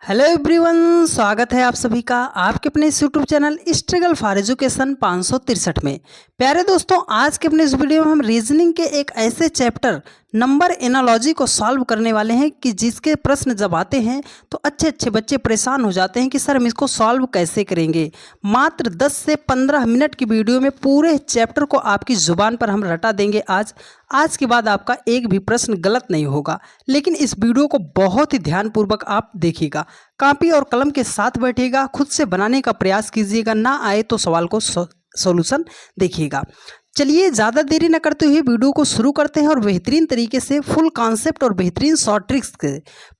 Hello everyone, स्वागत है आप सभी का आपके अपने इस YouTube channel struggle for education 563 में। प्यारे दोस्तों, आज के अपने इस वीडियो में हम रीजनिंग के एक ऐसे चैप्टर नंबर एनालॉजी को सॉल्व करने वाले हैं कि जिसके प्रश्न जब आते हैं तो अच्छे अच्छे बच्चे परेशान हो जाते हैं कि सर हम इसको सॉल्व कैसे करेंगे। मात्र 10 से 15 मिनट की वीडियो में पूरे चैप्टर को आपकी ज़ुबान पर हम रटा देंगे। आज के बाद आपका एक भी प्रश्न गलत नहीं होगा, लेकिन इस वीडियो को बहुत ही ध्यानपूर्वक आप देखिएगा। कॉपी और कलम के साथ बैठिएगा, खुद से बनाने का प्रयास कीजिएगा, ना आए तो सवाल को सॉल्यूशन देखिएगा। चलिए ज़्यादा देरी न करते हुए वीडियो को शुरू करते हैं और बेहतरीन तरीके से फुल कॉन्सेप्ट और बेहतरीन शॉर्ट ट्रिक्स के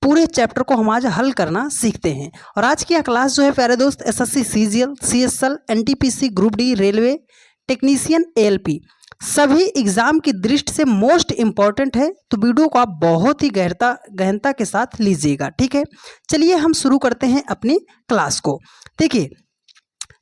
पूरे चैप्टर को हम आज हल करना सीखते हैं। और आज की यह क्लास जो है प्यारे दोस्त SSC CGL, CSL, NTPC, group D, railway technician, ALP सभी एग्जाम की दृष्टि से मोस्ट इम्पॉर्टेंट है, तो वीडियो को आप बहुत ही गहनता के साथ लीजिएगा। ठीक है, चलिए हम शुरू करते हैं अपनी क्लास को। देखिए,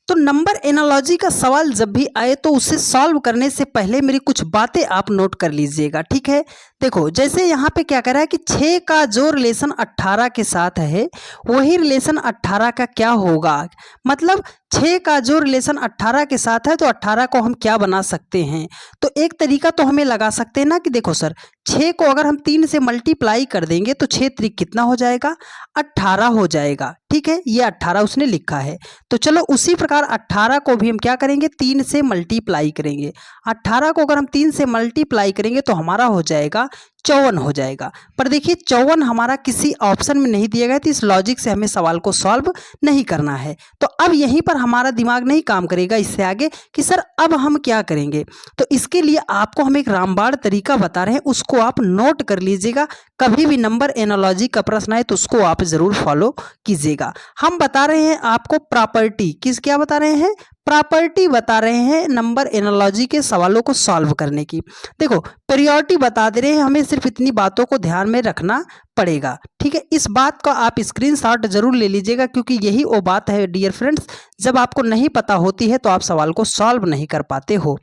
तो नंबर एनालॉजी का सवाल जब भी आए तो उसे सॉल्व करने से पहले मेरी कुछ बातें आप नोट कर लीजिएगा। ठीक है, देखो जैसे यहाँ पे क्या कह रहा है कि 6 का जो रिलेशन 18 के साथ है वही रिलेशन 18 का क्या होगा। मतलब 6 का जो रिलेशन 18 के साथ है तो 18 को हम क्या बना सकते हैं। तो एक तरीका तो हमें लगा सकते हैं ना कि देखो सर 6 को अगर हम 3 से मल्टीप्लाई कर देंगे तो 6 त्रिक कितना हो जाएगा, 18 हो जाएगा। ठीक है, ये 18 उसने लिखा है, तो चलो उसी प्रकार 18 को भी हम क्या करेंगे, 3 से मल्टीप्लाई करेंगे। 18 को अगर हम 3 से मल्टीप्लाई करेंगे तो हमारा हो जाएगा 54 हो जाएगा। पर देखिए 54 हमारा किसी ऑप्शन में नहीं दिया गया, तो इस लॉजिक से हमें सवाल को सॉल्व नहीं करना है। तो अब यहीं पर हमारा दिमाग नहीं काम करेगा इससे आगे कि सर अब हम क्या करेंगे। तो इसके लिए आपको हम एक रामबाण तरीका बता रहे हैं, उसको आप नोट कर लीजिएगा। कभी भी नंबर एनालॉजी का प्रश्न आए तो उसको आप जरूर फॉलो कीजिएगा। हम बता रहे हैं आपको प्रॉपर्टी, क्या बता रहे हैं, प्रॉपर्टी बता रहे हैं नंबर एनालॉजी के सवालों को सॉल्व करने की। देखो प्रायोरिटी बता दे रहे हैं, हमें सिर्फ इतनी बातों को ध्यान में रखना पड़ेगा। ठीक है, इस बात का आप स्क्रीनशॉट जरूर ले लीजिएगा, क्योंकि यही वो बात है डियर फ्रेंड्स, जब आपको नहीं पता होती है तो आप सवाल को सॉल्व नहीं कर पाते हो।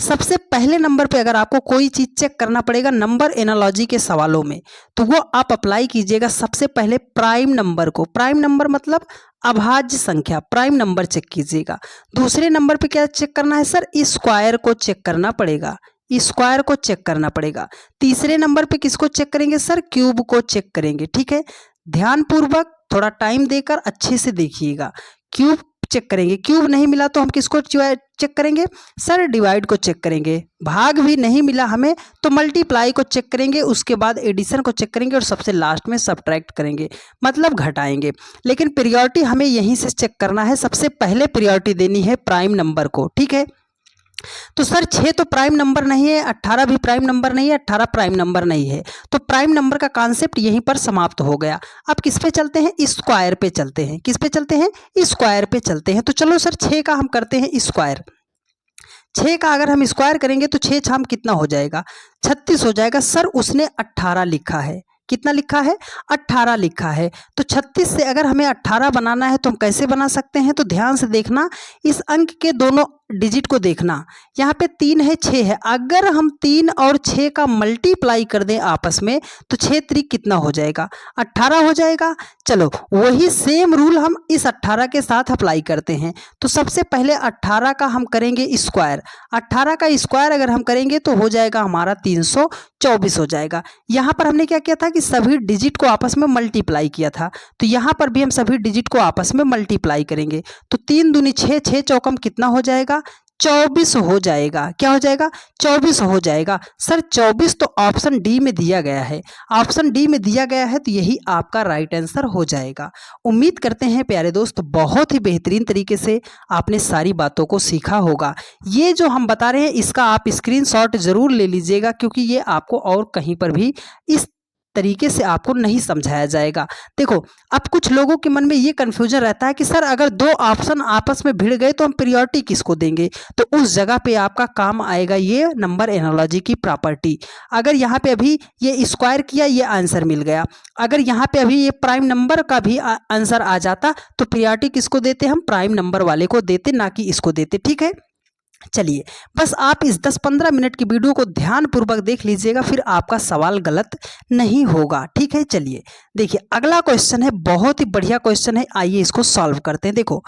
सबसे पहले नंबर पे अगर आपको कोई चीज चेक करना पड़ेगा नंबर एनालॉजी के सवालों में, तो वो आप अप्लाई कीजिएगा सबसे पहले प्राइम नंबर को। प्राइम नंबर मतलब अभाज्य संख्या, प्राइम नंबर चेक कीजिएगा। दूसरे नंबर पे क्या चेक करना है सर, स्क्वायर को चेक करना पड़ेगा, स्क्वायर को चेक करना पड़ेगा। तीसरे नंबर पे किसको चेक करेंगे सर, क्यूब को चेक करेंगे। ठीक है, ध्यानपूर्वक थोड़ा टाइम देकर अच्छे से देखिएगा। क्यूब चेक करेंगे, क्यूब नहीं मिला तो हम किसको चेक करेंगे सर, डिवाइड को चेक करेंगे। भाग भी नहीं मिला हमें तो मल्टीप्लाई को चेक करेंगे, उसके बाद एडिशन को चेक करेंगे और सबसे लास्ट में सब्ट्रैक्ट करेंगे, मतलब घटाएंगे। लेकिन प्रायोरिटी हमें यहीं से चेक करना है, सबसे पहले प्रायोरिटी देनी है प्राइम नंबर को। ठीक है, तो सर 6 तो प्राइम नंबर नहीं है, 18 भी प्राइम नंबर नहीं है, 18 प्राइम नंबर नहीं है, तो प्राइम नंबर का कॉन्सेप्ट यहीं पर समाप्त हो गया। अब किस पे चलते हैं, स्क्वायर पे चलते हैं। किस पे चलते हैं, स्क्वायर पे चलते हैं। तो चलो सर 6 का हम करते हैं स्क्वायर। 6 का अगर हम स्क्वायर करेंगे तो 6 छाम कितना हो जाएगा, 36 हो जाएगा। सर उसने 18 लिखा है, कितना लिखा है, 18 लिखा है। तो 36 से अगर हमें 18 बनाना है तो हम कैसे बना सकते हैं, तो ध्यान से देखना, इस अंक के दोनों डिजिट को देखना। यहाँ पे 3 है, 6 है, अगर हम 3 और 6 का मल्टीप्लाई कर दें आपस में तो 6 त्रिक कितना हो जाएगा, 18 हो जाएगा। चलो वही सेम रूल हम इस 18 के साथ अप्लाई करते हैं। तो सबसे पहले 18 का हम करेंगे स्क्वायर। 18 का स्क्वायर अगर हम करेंगे तो हो जाएगा हमारा 324 हो जाएगा। यहाँ पर हमने क्या किया था कि सभी डिजिट को आपस में मल्टीप्लाई किया था, तो यहाँ पर भी हम सभी डिजिट को आपस में मल्टीप्लाई करेंगे। तो 3 दूनी 6, 6 चौकम कितना हो जाएगा, 24 हो जाएगा। क्या हो जाएगा, 24 हो जाएगा। सर 24 तो ऑप्शन डी में दिया गया है, ऑप्शन डी में दिया गया है, तो यही आपका राइट आंसर हो जाएगा। उम्मीद करते हैं प्यारे दोस्त बहुत ही बेहतरीन तरीके से आपने सारी बातों को सीखा होगा। ये जो हम बता रहे हैं इसका आप स्क्रीनशॉट जरूर ले लीजिएगा, क्योंकि ये आपको और कहीं पर भी इस तरीके से आपको नहीं समझाया जाएगा। देखो अब कुछ लोगों के मन में ये कन्फ्यूजन रहता है कि सर अगर दो ऑप्शन आपस में भिड़ गए तो हम प्रायोरिटी किसको देंगे, तो उस जगह पे आपका काम आएगा ये नंबर एनालॉजी की प्रॉपर्टी। अगर यहाँ पे अभी ये स्क्वायर किया, ये आंसर मिल गया, अगर यहाँ पे अभी ये प्राइम नंबर का भी आंसर आ जाता तो प्रायोरिटी किसको देते, हम प्राइम नंबर वाले को देते, ना कि इसको देते। ठीक है, चलिए, बस आप इस 10-15 मिनट की वीडियो को ध्यानपूर्वक देख लीजिएगा, फिर आपका सवाल गलत नहीं होगा। ठीक है, चलिए देखिए अगला क्वेश्चन है, बहुत ही बढ़िया क्वेश्चन है, आइए इसको सॉल्व करते हैं। देखो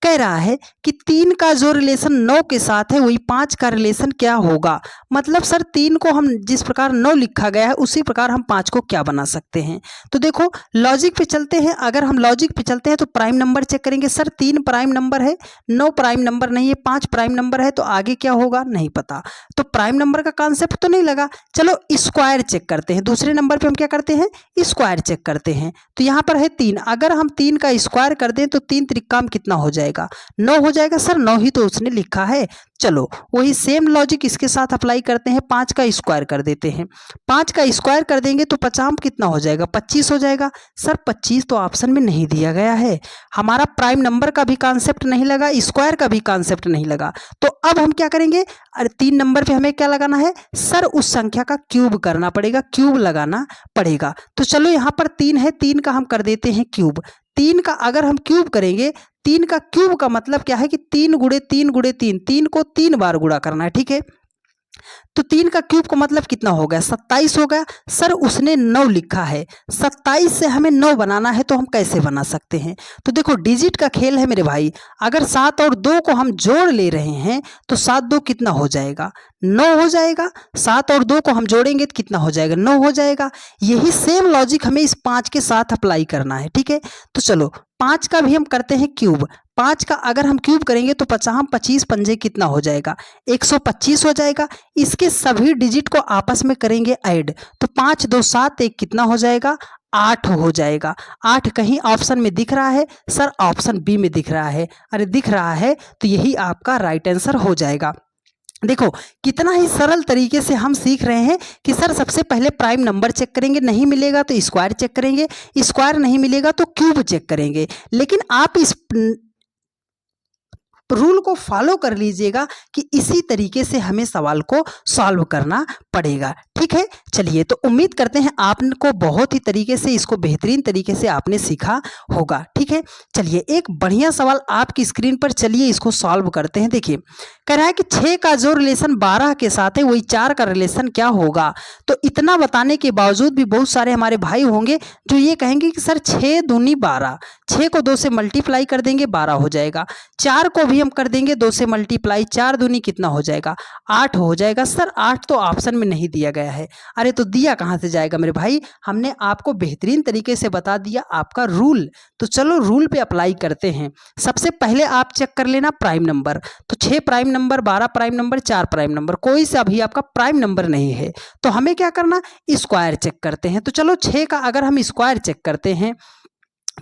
कह रहा है कि 3 का जो रिलेशन 9 के साथ है वही 5 का रिलेशन क्या होगा। मतलब सर 3 को हम जिस प्रकार 9 लिखा गया है उसी प्रकार हम 5 को क्या बना सकते हैं। तो देखो लॉजिक पे चलते हैं, अगर हम लॉजिक पे चलते हैं तो प्राइम नंबर चेक करेंगे। सर 3 प्राइम नंबर है, 9 प्राइम नंबर नहीं है, 5 प्राइम नंबर है, तो आगे क्या होगा नहीं पता, तो प्राइम नंबर का कॉन्सेप्ट तो नहीं लगा। चलो स्क्वायर चेक करते हैं, दूसरे नंबर पे हम क्या करते हैं स्क्वायर चेक करते हैं। तो यहाँ पर है 3, अगर हम 3 का स्क्वायर कर दें तो 3 त्रिका में कितना हो जाएगा 9 हो जाएगा। सर 9 ही तो उसने लिखा है। चलो वही सेम लॉजिक इसके साथ अप्लाई करते हैं, 5 का स्क्वायर कर देते हैं। 5 का स्क्वायर कर देंगे तो 50 कितना हो जाएगा 25 हो जाएगा। सर 25 तो ऑप्शन में नहीं दिया गया है, हमारा प्राइम नंबर का भी कॉन्सेप्ट नहीं लगा, स्क्वायर का भी कॉन्सेप्ट नहीं लगा। तो अब हम क्या करेंगे, अरे 3 नंबर पे हमें क्या लगाना है सर, उस संख्या का क्यूब करना पड़ेगा, क्यूब लगाना पड़ेगा। तो चलो यहाँ पर 3 है, 3 का हम कर देते हैं क्यूब। 3 का अगर हम क्यूब करेंगे, 3 का क्यूब का मतलब क्या है कि 3 गुणे 3 गुणे 3, 3 को 3 बार गुणा करना है। ठीक है, तो 3 का क्यूब का मतलब कितना हो गया 27 हो गया। सर उसने 9 लिखा है, 27 से हमें 9 बनाना है, तो हम कैसे बना सकते हैं। तो देखो डिजिट का खेल है मेरे भाई, अगर 7 और 2 को हम जोड़ ले रहे हैं तो 7 2 कितना हो जाएगा 9 हो जाएगा। 7 और 2 को हम जोड़ेंगे तो कितना हो जाएगा 9 हो जाएगा। यही सेम लॉजिक हमें इस 5 के साथ अप्लाई करना है। ठीक है, तो चलो 5 का भी हम करते हैं क्यूब। 5 का अगर हम क्यूब करेंगे तो 25 पंजे कितना हो जाएगा 125 हो जाएगा। इसके सभी डिजिट को आपस में करेंगे ऐड, तो 5 2 7 1 कितना हो जाएगा 8 हो जाएगा। 8 कहीं ऑप्शन में दिख रहा है सर, ऑप्शन बी में दिख रहा है। अरे दिख रहा है तो यही आपका राइट आंसर हो जाएगा। देखो कितना ही सरल तरीके से हम सीख रहे हैं कि सर सबसे पहले प्राइम नंबर चेक करेंगे, नहीं मिलेगा तो स्क्वायर चेक करेंगे, स्क्वायर नहीं मिलेगा तो क्यूब चेक करेंगे। लेकिन आप इस रूल को फॉलो कर लीजिएगा कि इसी तरीके से हमें सवाल को सॉल्व करना पड़ेगा। ठीक है, चलिए तो उम्मीद करते हैं आपको बहुत ही तरीके से इसको बेहतरीन तरीके से आपने सीखा होगा। ठीक है, चलिए एक बढ़िया सवाल आपकी स्क्रीन पर, चलिए इसको सॉल्व करते हैं। देखिए कह रहा है कि 6 का जो रिलेशन 12 के साथ है वही 4 का रिलेशन क्या होगा। तो इतना बताने के बावजूद भी बहुत सारे हमारे भाई होंगे जो ये कहेंगे कि सर 6 दूनी 12, 6 को 2 से मल्टीप्लाई कर देंगे 12 हो जाएगा, 4 को भी हम कर देंगे 2 से मल्टीप्लाई, 4 दूनी कितना हो जाएगा 8 हो जाएगा। सर 8 तो ऑप्शन में नहीं दिया गया है। अरे तो दिया कहाँ से जाएगा मेरे भाई, हमने आपको बेहतरीन तरीके से बता दिया आपका रूल। तो चलो रूल पे अप्लाई करते हैं। सबसे पहले आप चेक कर लेना प्राइम नंबर, तो 6 prime number, 12 prime number, 4 prime number, कोई सा भी आपका प्राइम नंबर नहीं है। तो हमें क्या करना स्क्वायर चेक करते हैं। तो चलो 6 का अगर हम स्क्वायर चेक करते हैं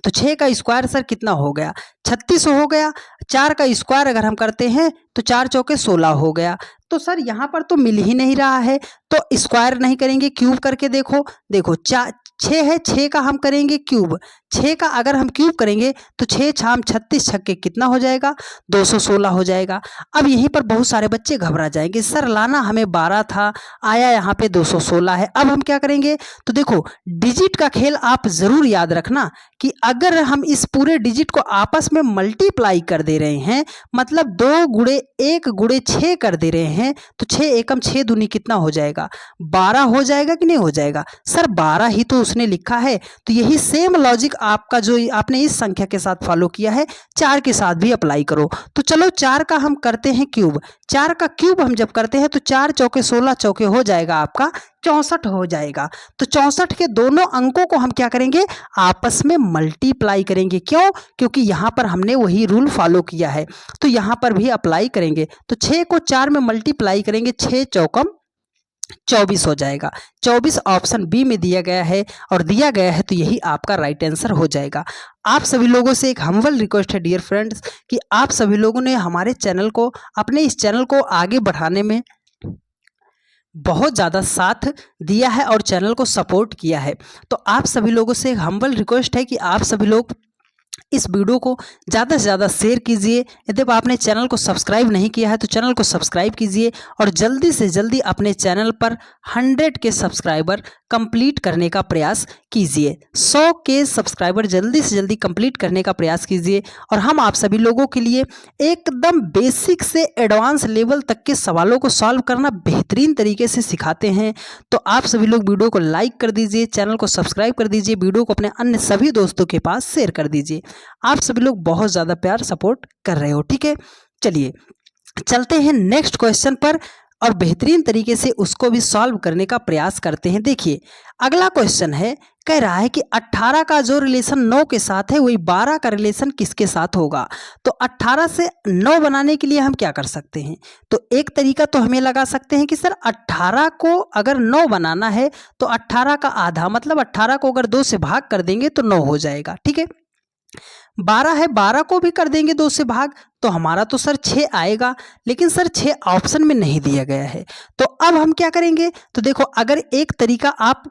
तो 6 का स्क्वायर सर कितना हो गया 36 हो गया। 4 का स्क्वायर अगर हम करते हैं तो 4 चौके 16 हो गया। तो सर यहाँ पर तो मिल ही नहीं रहा है, तो स्क्वायर नहीं करेंगे, क्यूब करके देखो। देखो 6 है, 6 का हम करेंगे क्यूब। 6 का अगर हम क्यूब करेंगे तो 6 छाम 36 छक्के कितना हो जाएगा 216 हो जाएगा। अब यहीं पर बहुत सारे बच्चे घबरा जाएंगे, सर लाना हमें 12 था, आया यहाँ पे 216 है। अब हम क्या करेंगे, तो देखो डिजिट का खेल आप ज़रूर याद रखना कि अगर हम इस पूरे डिजिट को आपस में मल्टीप्लाई कर दे रहे हैं, मतलब 2 गुणे 1 गुणे 6 कर दे रहे हैं, तो 6 एकम 6 दूनी कितना हो जाएगा 12 हो जाएगा कि नहीं हो जाएगा। सर 12 ही तो उसने लिखा है। तो यही सेम लॉजिक आपका जो आपने इस संख्या के साथ फॉलो किया है 4 के साथ भी अप्लाई करो। तो चलो 4 का हम करते हैं क्यूब। 4 का क्यूब हम जब करते हैं तो 4 चौके 16 चौके हो जाएगा आपका 64 हो जाएगा। तो 64 के दोनों अंकों को हम क्या करेंगे आपस में मल्टीप्लाई करेंगे। क्यों, क्योंकि यहाँ पर हमने वही रूल फॉलो किया है, तो यहाँ पर भी अप्लाई करेंगे। तो 6 को 4 में मल्टीप्लाई करेंगे, 6 चौकम 24 हो जाएगा। 24 ऑप्शन बी में दिया गया है और दिया गया है, तो यही आपका राइट आंसर हो जाएगा। आप सभी लोगों से एक हम्बल रिक्वेस्ट है डियर फ्रेंड्स कि आप सभी लोगों ने हमारे चैनल को, अपने इस चैनल को आगे बढ़ाने में बहुत ज़्यादा साथ दिया है और चैनल को सपोर्ट किया है। तो आप सभी लोगों से एक हम्बल रिक्वेस्ट है कि आप सभी लोग इस वीडियो को ज़्यादा से ज़्यादा शेयर कीजिए। यदि आपने चैनल को सब्सक्राइब नहीं किया है तो चैनल को सब्सक्राइब कीजिए और जल्दी से जल्दी अपने चैनल पर 100 के सब्सक्राइबर कंप्लीट करने का प्रयास कीजिए। 100 के सब्सक्राइबर जल्दी से जल्दी कंप्लीट करने का प्रयास कीजिए और हम आप सभी लोगों के लिए एकदम बेसिक से एडवांस लेवल तक के सवालों को सॉल्व करना बेहतरीन तरीके से सिखाते हैं। तो आप सभी लोग वीडियो को लाइक कर दीजिए, चैनल को सब्सक्राइब कर दीजिए, वीडियो को अपने अन्य सभी दोस्तों के पास शेयर कर दीजिए। आप सभी लोग बहुत ज़्यादा प्यार सपोर्ट कर रहे हो, ठीक है। चलिए चलते हैं नेक्स्ट क्वेश्चन पर और बेहतरीन तरीके से उसको भी सॉल्व करने का प्रयास करते हैं। देखिए अगला क्वेश्चन है, कह रहा है कि 18 का जो रिलेशन 9 के साथ है वही 12 का रिलेशन किसके साथ होगा। तो 18 से 9 बनाने के लिए हम क्या कर सकते हैं। तो एक तरीका तो हमें लगा सकते हैं कि सर 18 को अगर 9 बनाना है तो 18 का आधा मतलब 18 को अगर 2 से भाग कर देंगे तो 9 हो जाएगा, ठीक है। 12 है, 12 को भी कर देंगे 2 से भाग तो हमारा तो सर 6 आएगा, लेकिन सर 6 ऑप्शन में नहीं दिया गया है। तो अब हम क्या करेंगे, तो देखो अगर एक तरीका आप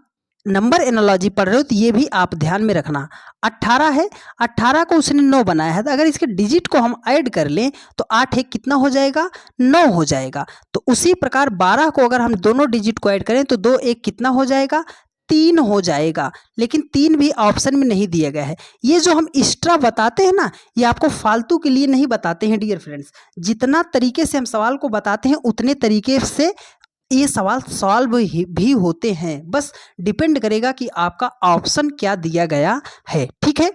नंबर एनालॉजी पढ़ रहे हो तो ये भी आप ध्यान में रखना। 18 है, 18 को उसने 9 बनाया है, तो अगर इसके डिजिट को हम ऐड कर लें तो 8 एक कितना हो जाएगा, 9 हो जाएगा। तो उसी प्रकार 12 को अगर हम दोनों डिजिट को ऐड करें तो 2 एक कितना हो जाएगा, 3 हो जाएगा। लेकिन 3 भी ऑप्शन में नहीं दिया गया है। ये जो हम एक्स्ट्रा बताते हैं ना, ये आपको फालतू के लिए नहीं बताते हैं डियर फ्रेंड्स। जितना तरीके से हम सवाल को बताते हैं उतने तरीके से ये सवाल सॉल्व भी होते हैं। बस डिपेंड करेगा कि आपका ऑप्शन क्या दिया गया है, ठीक है।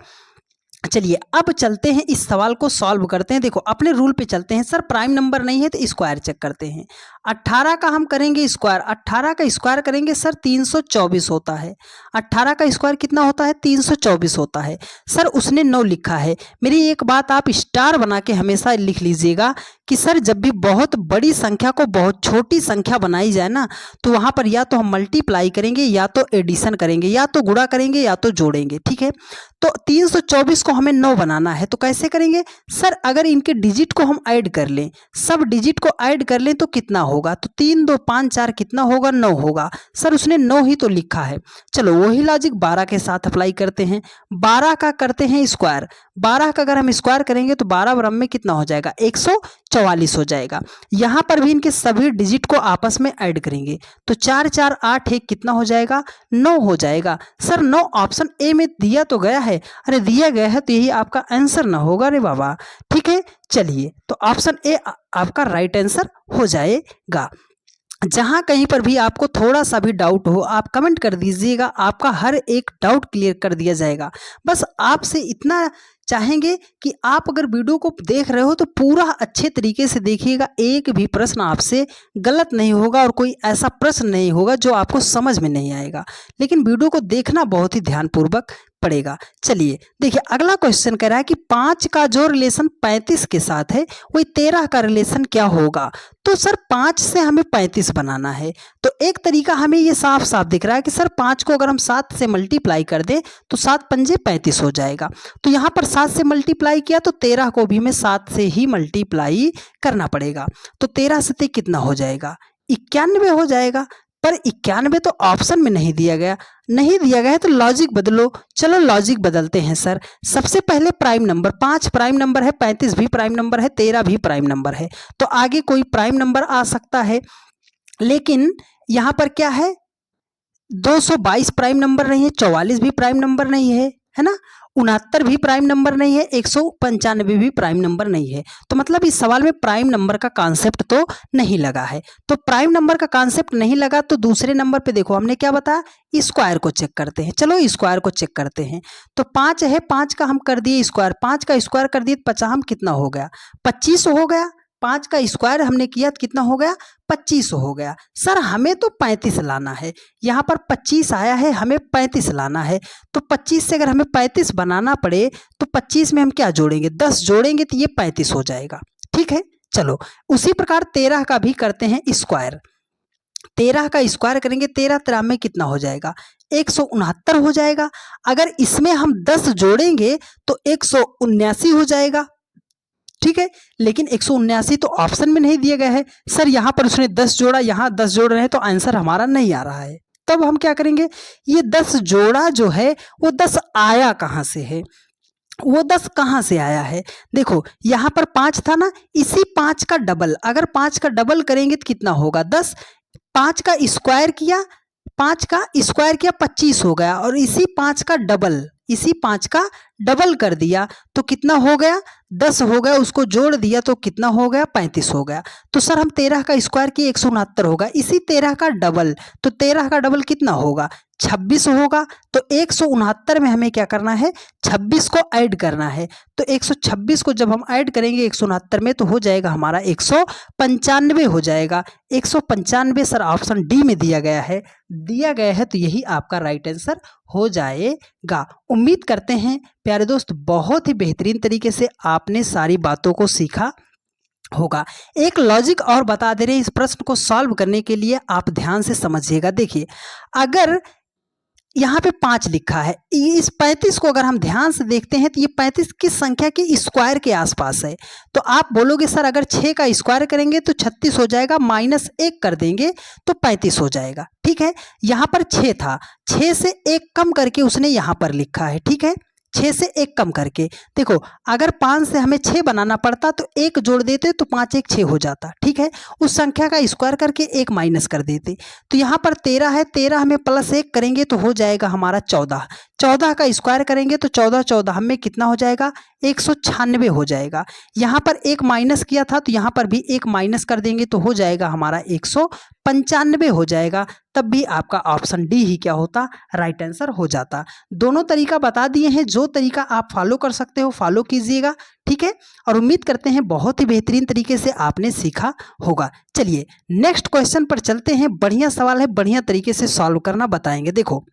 चलिए अब चलते हैं, इस सवाल को सॉल्व करते हैं। देखो अपने रूल पे चलते हैं। सर प्राइम नंबर नहीं है तो स्क्वायर चेक करते हैं। 18 का हम करेंगे स्क्वायर, 18 का स्क्वायर करेंगे सर 324 होता है। 18 का स्क्वायर कितना होता है, 324 होता है। सर उसने 9 लिखा है। मेरी एक बात आप स्टार बना के हमेशा लिख लीजिएगा कि सर जब भी बहुत बड़ी संख्या को बहुत छोटी संख्या बनाई जाए ना, तो वहाँ पर या तो हम मल्टीप्लाई करेंगे या तो एडिशन करेंगे, या तो गुणा करेंगे या तो जोड़ेंगे, ठीक है। तो 324 को हमें 9 बनाना है तो कैसे करेंगे सर, अगर इनके डिजिट को हम ऐड कर लें, सब डिजिट को ऐड कर लें तो कितना होगा, तो 3 2 5 4 कितना होगा, 9 होगा। सर उसने 9 ही तो लिखा है। चलो वही लॉजिक 12 के साथ अप्लाई करते हैं। 12 का करते हैं स्क्वायर, 12 का अगर हम स्क्वायर करेंगे तो 12 बराबर में कितना हो जाएगा, 144 हो जाएगा। यहाँ पर भी इनके सभी डिजिट को आपस में ऐड करेंगे तो 4 4 8 1 कितना हो जाएगा, 9 हो जाएगा। सर 9 ऑप्शन ए में दिया तो गया है, अरे दिया गया है तो यही आपका आंसर ना होगा रे बाबा, ठीक है। चलिए तो ऑप्शन ए आपका राइट आंसर हो जाएगा। जहां कहीं पर भी आपको थोड़ा सा भी डाउट हो आप कमेंट कर दीजिएगा, आपका हर एक डाउट क्लियर कर दिया जाएगा। बस आपसे इतना चाहेंगे कि आप अगर वीडियो को देख रहे हो तो पूरा अच्छे तरीके से देखिएगा, एक भी प्रश्न आपसे गलत नहीं होगा और कोई ऐसा प्रश्न नहीं होगा जो आपको समझ में नहीं आएगा। लेकिन वीडियो को देखना बहुत ही ध्यानपूर्वक पड़ेगा। चलिए देखिए अगला क्वेश्चन कह रहा है कि 5 का जो रिलेशन 35 के साथ है वही 13 का रिलेशन क्या होगा। तो सर 5 से हमें 35 बनाना है, तो एक तरीका हमें ये साफ साफ दिख रहा है कि सर 5 को अगर हम 7 से मल्टीप्लाई कर दें तो 7 पंजे 35 हो जाएगा। तो यहाँ पर 7 से मल्टीप्लाई किया तो 13 को भी हमें 7 से ही मल्टीप्लाई करना पड़ेगा। तो 13 से कितना हो जाएगा, 91 हो जाएगा। पर 91 तो ऑप्शन में नहीं दिया गया, नहीं दिया गया है तो लॉजिक बदलो। चलो लॉजिक बदलते हैं सर। सबसे पहले प्राइम नंबर, 5 प्राइम नंबर है, 35 भी प्राइम नंबर है, 13 भी प्राइम नंबर है, तो आगे कोई प्राइम नंबर आ सकता है। लेकिन यहाँ पर क्या है, 222 प्राइम नंबर नहीं है, 44 भी प्राइम नंबर नहीं है, है ना, 69 भी प्राइम नंबर नहीं है, 195 भी प्राइम नंबर नहीं है। तो मतलब इस सवाल में प्राइम नंबर का कॉन्सेप्ट तो नहीं लगा है। तो प्राइम नंबर का कॉन्सेप्ट नहीं लगा तो दूसरे नंबर पे देखो हमने क्या बताया, स्क्वायर को चेक करते हैं। चलो स्क्वायर को चेक करते हैं। तो 5 है, 5 का हम कर दिए स्क्वायर, 5 का स्क्वायर कर दिए 50 कितना हो गया, 25 हो गया। 5 का स्क्वायर हमने किया तो कितना हो गया, 25 हो गया। सर हमें तो 35 लाना है, यहाँ पर 25 आया है, हमें 35 लाना है। तो 25 से अगर हमें 35 बनाना पड़े तो 25 में हम क्या जोड़ेंगे, 10 जोड़ेंगे तो ये 35 हो जाएगा, ठीक है। चलो उसी प्रकार 13 का भी करते हैं स्क्वायर। 13 का स्क्वायर करेंगे, 13 13 में कितना हो जाएगा, 169 हो जाएगा। अगर इसमें हम 10 जोड़ेंगे तो 179 हो जाएगा, ठीक है। लेकिन 179 तो ऑप्शन में नहीं दिया गया है। सर यहाँ पर उसने 10 जोड़ा, यहाँ 10 जोड़ रहे हैं तो आंसर हमारा नहीं आ रहा है। तब हम क्या करेंगे, ये 10 जोड़ा जो है वो 10 आया कहाँ से है, वो 10 कहाँ से आया है। देखो यहाँ पर 5 था ना, इसी 5 का डबल, अगर 5 का डबल करेंगे तो कितना होगा 10। 5 का स्क्वायर किया, 5 का स्क्वायर किया 25 हो गया, और इसी 5 का डबल कर दिया तो कितना हो गया 10 हो गया, उसको जोड़ दिया तो कितना हो गया 35 हो गया। तो सर हम 13 का स्क्वायर किए 169 होगा, इसी 13 का डबल, तो 13 का डबल कितना होगा 26 होगा। तो 169 में हमें क्या करना है 26 को ऐड करना है। तो 126 को जब हम ऐड करेंगे 169 में तो हो जाएगा हमारा 195 हो जाएगा। 195 सर ऑप्शन डी में दिया गया है, तो यही आपका राइट आंसर हो जाएगा। उम्मीद करते हैं प्यारे दोस्त बहुत ही बेहतरीन तरीके से आपने सारी बातों को सीखा होगा। एक लॉजिक और बता दे रहे हैं, इस प्रश्न को सॉल्व करने के लिए आप ध्यान से समझिएगा। देखिए अगर यहाँ पे 5 लिखा है, इस 35 को अगर हम ध्यान से देखते हैं तो ये 35 किस संख्या के स्क्वायर के आसपास है। तो आप बोलोगे सर अगर 6 का स्क्वायर करेंगे तो 36 हो जाएगा, -1 कर देंगे तो 35 हो जाएगा। ठीक है, यहाँ पर 6 था, 6 से 1 कम करके उसने यहाँ पर लिखा है। ठीक है, 6 से 1 कम करके देखो, अगर 5 से हमें 6 बनाना पड़ता तो 1 जोड़ देते तो 5 1 6 हो जाता। ठीक है, उस संख्या का स्क्वायर करके 1 माइनस कर देते। तो यहाँ पर 13 है, 13 हमें +1 करेंगे तो हो जाएगा हमारा 14। 14 का स्क्वायर करेंगे तो 14 हमें कितना हो जाएगा 196 हो जाएगा। यहाँ पर 1 माइनस किया था तो यहाँ पर भी 1 माइनस कर देंगे तो हो जाएगा हमारा 195 हो जाएगा। तब भी आपका ऑप्शन डी ही क्या होता राइट आंसर हो जाता। दोनों तरीका बता दिए हैं, जो तरीका आप फॉलो कर सकते हो फॉलो कीजिएगा। ठीक है, और उम्मीद करते हैं बहुत ही बेहतरीन तरीके से आपने सीखा होगा। चलिए नेक्स्ट क्वेश्चन पर चलते हैं। बढ़िया सवाल है, बढ़िया तरीके से सॉल्व करना बताएंगे। देखो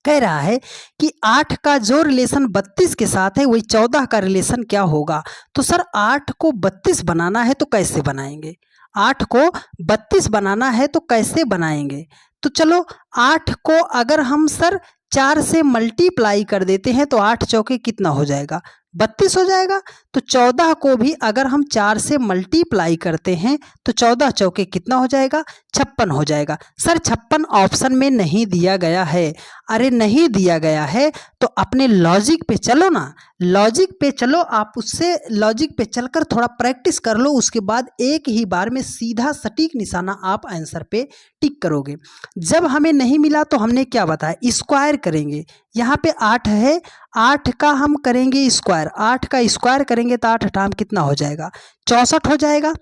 कह रहा है कि 8 का जो रिलेशन 32 के साथ है वही 14 का रिलेशन क्या होगा। तो सर 8 को 32 बनाना है तो कैसे बनाएंगे, 8 को 32 बनाना है तो कैसे बनाएंगे। तो चलो 8 को अगर हम सर 4 से मल्टीप्लाई कर देते हैं तो 8 चौके कितना हो जाएगा 32 हो जाएगा। तो 14 को भी अगर हम 4 से मल्टीप्लाई करते हैं तो 14 चौके कितना हो जाएगा 56 हो जाएगा। सर 56 ऑप्शन में नहीं दिया गया है। अरे नहीं दिया गया है तो अपने लॉजिक पे चलो ना, लॉजिक पे चलो, आप उससे लॉजिक पे चलकर थोड़ा प्रैक्टिस कर लो, उसके बाद एक ही बार में सीधा सटीक निशाना आप आंसर पे टिक करोगे। जब हमें नहीं मिला तो हमने क्या बताया स्क्वायर करेंगे। यहाँ पे 8 है, 8 का हम करेंगे स्क्वायर, 8 का स्क्वायर करेंगे तो 8 8 कितना हो जाएगा 64 हो जाएगा।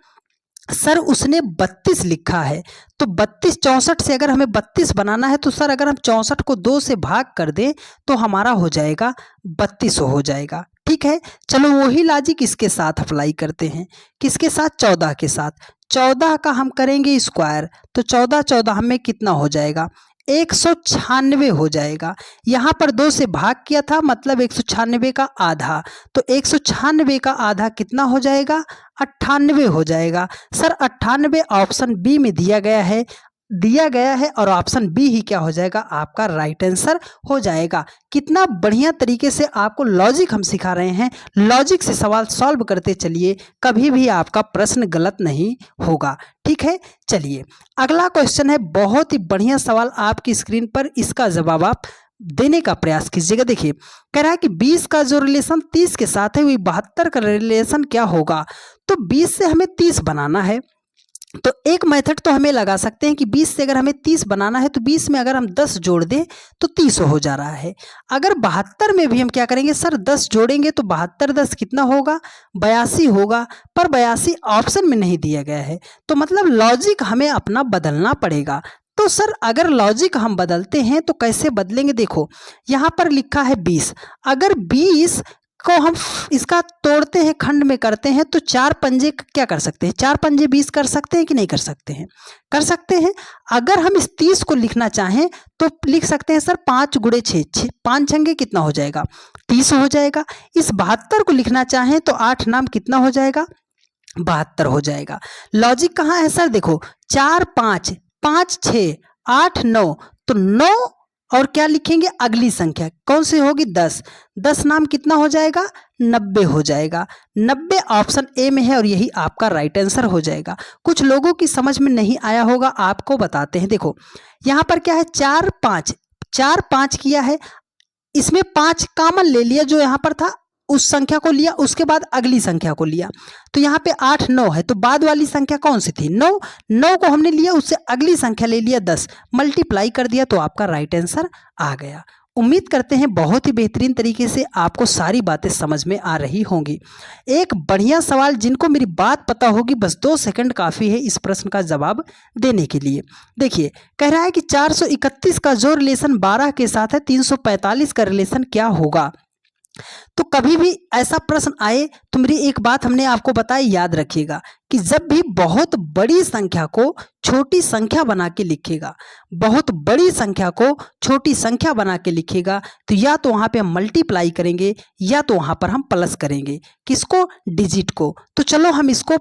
सर उसने 32 लिखा है तो 32 64 से अगर हमें 32 बनाना है तो सर अगर हम 64 को 2 से भाग कर दें तो हमारा हो जाएगा 32 हो जाएगा। ठीक है, चलो वही लॉजिक इसके साथ अप्लाई करते हैं। किसके साथ 14 के साथ। 14 का हम करेंगे स्क्वायर तो 14 हमें कितना हो जाएगा 196 हो जाएगा। यहाँ पर 2 से भाग किया था मतलब 196 का आधा, तो 196 का आधा कितना हो जाएगा 98 हो जाएगा। सर 98 ऑप्शन बी में दिया गया है और ऑप्शन बी ही क्या हो जाएगा आपका राइट आंसर हो जाएगा। कितना बढ़िया तरीके से आपको लॉजिक हम सिखा रहे हैं, लॉजिक से सवाल सॉल्व करते चलिए, कभी भी आपका प्रश्न गलत नहीं होगा। ठीक है, चलिए अगला क्वेश्चन है, बहुत ही बढ़िया सवाल आपकी स्क्रीन पर, इसका जवाब आप देने का प्रयास कीजिएगा। देखिए कह रहा है कि 20 का जो रिलेशन 30 के साथ है वही 72 का रिलेशन क्या होगा। तो 20 से हमें 30 बनाना है तो एक मेथड तो हमें लगा सकते हैं कि 20 से अगर हमें 30 बनाना है तो 20 में अगर हम 10 जोड़ दें तो 30 हो जा रहा है। अगर 72 में भी हम क्या करेंगे सर 10 जोड़ेंगे तो 72 10 कितना होगा 82 होगा, पर 82 ऑप्शन में नहीं दिया गया है। तो मतलब लॉजिक हमें अपना बदलना पड़ेगा। तो सर अगर लॉजिक हम बदलते हैं तो कैसे बदलेंगे। देखो यहाँ पर लिखा है 20, अगर 20 को हम इसका तोड़ते हैं खंड में करते हैं तो 4 पंजे क्या कर सकते हैं 4 पंजे 20 कर सकते हैं कि नहीं कर सकते हैं, कर सकते हैं। अगर हम इस 30 को लिखना चाहें तो लिख सकते हैं सर 5 गुणे 6 5 छंगे कितना हो जाएगा 30 हो जाएगा। इस 72 को लिखना चाहें तो 8 नाम कितना हो जाएगा 72 हो जाएगा। लॉजिक कहाँ है सर, देखो 4 5 5 6 8 9, तो 9 और क्या लिखेंगे अगली संख्या कौन सी होगी 10, 10 नाम कितना हो जाएगा 90 हो जाएगा। 90 ऑप्शन ए में है और यही आपका राइट आंसर हो जाएगा। कुछ लोगों की समझ में नहीं आया होगा, आपको बताते हैं। देखो यहाँ पर क्या है 4 5 किया है, इसमें 5 कॉमन ले लिया जो यहाँ पर था उस संख्या को लिया, उसके बाद अगली संख्या को लिया। तो यहाँ पे 8 9 है, तो बाद वाली संख्या कौन सी थी? 9। 9 को हमने लिया, उससे अगली संख्या ले लिया 10, मल्टीप्लाई कर दिया, तो आपका राइट आंसर आ गया। उम्मीद करते हैं बहुत ही बेहतरीन तरीके से आपको सारी बातें समझ में आ रही होंगी। एक बढ़िया सवाल, जिनको मेरी बात पता होगी, बस 2 सेकंड काफ़ी है इस प्रश्न का जवाब देने के लिए। देखिए, कह रहा है कि 431 का जो रिलेशन 12 के साथ है, 345 का रिलेशन क्या होगा? तो कभी भी ऐसा प्रश्न आए तो मेरी एक बात हमने आपको बताई, याद रखिएगा कि जब भी बहुत बड़ी संख्या को छोटी संख्या बना के लिखेगा, बहुत बड़ी संख्या को छोटी संख्या बना के लिखेगा, तो या तो वहाँ पे हम मल्टीप्लाई करेंगे या तो वहाँ पर हम प्लस करेंगे। किसको? डिजिट को। तो चलो हम इसको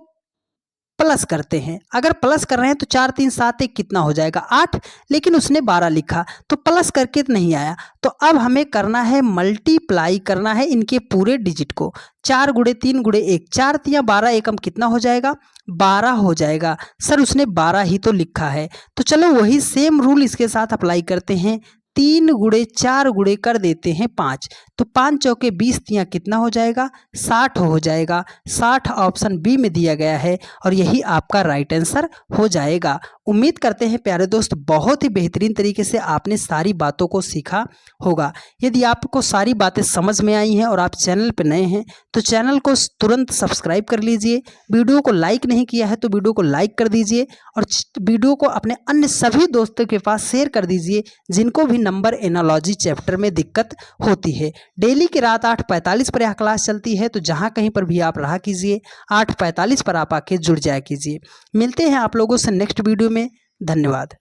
प्लस करते हैं। अगर प्लस कर रहे हैं तो 4 3 7 1 कितना हो जाएगा? 8, लेकिन उसने 12 लिखा तो प्लस करके तो नहीं आया। तो अब हमें करना है मल्टीप्लाई करना है इनके पूरे डिजिट को। 4 गुणे 3 गुणे 1, 4 तिया 12, एकम कितना हो जाएगा? 12 हो जाएगा। सर उसने 12 ही तो लिखा है। तो चलो वही सेम रूल इसके साथ अप्लाई करते हैं। 3 गुणे 4 गुणे कर देते हैं 5, तो 5 चौके 20 तिया कितना हो जाएगा? 60 हो जाएगा। 60 ऑप्शन बी में दिया गया है और यही आपका राइट आंसर हो जाएगा। उम्मीद करते हैं प्यारे दोस्त बहुत ही बेहतरीन तरीके से आपने सारी बातों को सीखा होगा। यदि आपको सारी बातें समझ में आई हैं और आप चैनल पर नए हैं तो चैनल को तुरंत सब्सक्राइब कर लीजिए। वीडियो को लाइक नहीं किया है तो वीडियो को लाइक कर दीजिए और वीडियो को अपने अन्य सभी दोस्तों के पास शेयर कर दीजिए जिनको भी नंबर एनालॉजी चैप्टर में दिक्कत होती है। डेली की रात 8:45 पर यह क्लास चलती है, तो जहां कहीं पर भी आप रहा कीजिए 8:45 पर आप आके जुड़ जाया कीजिए। मिलते हैं आप लोगों से नेक्स्ट वीडियो में। धन्यवाद।